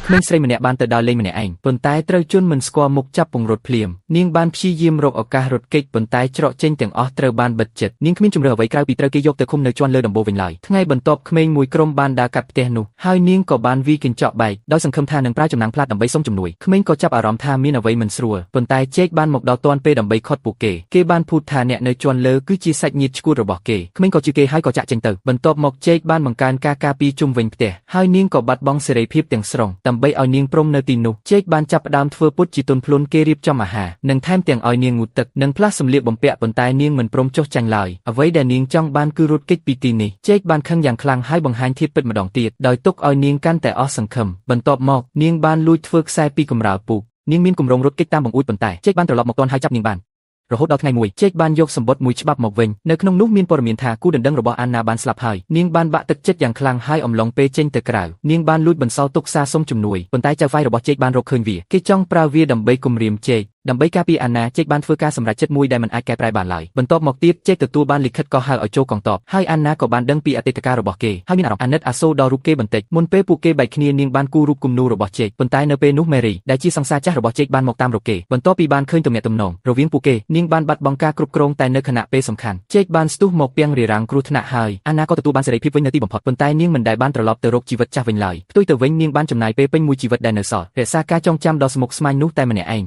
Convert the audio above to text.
ក្មេងស្រីម្នាក់បានទៅដើរលេងម្នាក់ឯងប៉ុន្តែត្រូវជន់មិនស្គាល់មុខចាប់ពង្រត់ភ្លាមនាងបានព្យាយាមរកឱកាសរត់គេចប៉ុន្តែច្រកចេញទាំងអស់ត្រូវបានបិទជិតនាងគ្មានជំរឿអ្វីក្រៅពីត្រូវគេយកទៅឃុំនៅជាន់លើដំបូលវិញឡើយថ្ងៃបន្ទាប់ក្មេងមួយក្រុមបានដើរកាត់ផ្ទះនោះហើយនាងក៏បានវាយកញ្ចក់បែកដោយសង្ឃឹមថានឹងប្រើចំណាំងផ្លាតដើម្បីសុំជំនួយក្មេងក៏ចាប់អារម្មណ៍ថាមានអ្វីមិនស្រួលប៉ុន្តែចេកបានមកដល់ទាន់ពេលដើម្បីខត់ពួកគេបានพูดថាអ្នកនៅជាន់លើគឺជាសាច់ញាតិឆ្កួតរបស់គេក្មេងក៏ជឿគេហើយក៏ចាក់ចេញទៅបន្ទាប់មកចេកបានបង្កើនការការពារជុំវិញផ្ទះហើយនាងក៏បាត់បង់សេរីភាពទាំងស្រុងដើម្បីឲ្យនាងព្រមនៅទីនោះចេកបានចាប់ផ្ដើមធ្វើពុតជាទុនភ្លុនគេរៀបចំអាហារនិងថែមទាំងឲ្យនាងងូតទឹកនិងផ្លាស់សម្លៀកបំពាក់ប៉ុន្តែនាងមិនព្រមចុះចាញ់ឡើយអ្វីដែលនាងចង់បានគឺរត់គេចពីទីនេះចេកបានខឹងយ៉ាងខ្លាំងហើយបង្ហាញធាតុពិតម្ដងទៀតដោយទុកឲ្យនាងកាន់តែអស់សង្ឃឹមបន្ទាប់មកនាងបានលួចធ្វើខ្សែពីកម្រាលពូកនាងមានគម្រោងរត់គេចតាមបង្អួចប៉ុន្តែចេកបានត្រឡប់មកទាន់ហើយចាប់នាងបានរហូតដល់ថ្ងៃមួយចេកបានយកសម្បត្តិមួយច្បាប់មកវិញនៅក្នុងនោះមានព័ត៌មានថាគូដណ្ដឹងរបស់អានណាបានស្លាប់ហើយនាងបានបាក់ទឹកចិត្តយ៉ាងខ្លាំងហើយអំឡុងពេលចេញទៅក្រៅនាងបានលួចបន្សល់ទុកសារសុំជំនួយប៉ុន្តែចៅហ្វាយរបស់ចេកបានរកឃើញវាគេចង់ប្រើវាដើម្បីគំរាមចេកដើម្បីការពារអាណាចេកបានធ្វើការសម្រេចចិត្តមួយដែលមិនអាចកែប្រែបានឡើយបន្ទាប់មកទៀតចេកទទួលបានលិខិតកោះហៅឲ្យចូលកងទ័ពហើយអាណាក៏បានដឹងពីអតីតកាលរបស់គេហើយមានអារម្មណ៍អាណិតអាសូរដល់រូបគេបន្តិចមុនពេលពួកគេបែកគ្នានាងបានគូររូបគំនូររបស់ចេកប៉ុន្តែនៅពេលនោះមេរីដែលជាសង្សារចាស់របស់ចេកបានមកតាមរកគេបន្ទាប់ពីបានឃើញទំនាក់ទំនងរវាងពួកគេនាងបានបាត់បង់ការគ្រប់គ្រងតែនៅខណៈពេលសំខាន់ចេកបានស្ទុះមកពាំងរារាំងគ្រោះថ្នាក់ហើយអាណាក៏ទទួលបានសេរីភាពវិញនៅទីបំផុតប៉ុន្តែនាងមិនដែលបានត្រឡប់ទៅរកជីវិតចាស់វិញឡើយផ្ទុយទៅវិញនាងបានចំណាយពេលពេញមួយជីវិតដែលនៅសល់រក្សាការចងចាំដ៏ស្មុគស្មាញនោះតែម្នាក់ឯង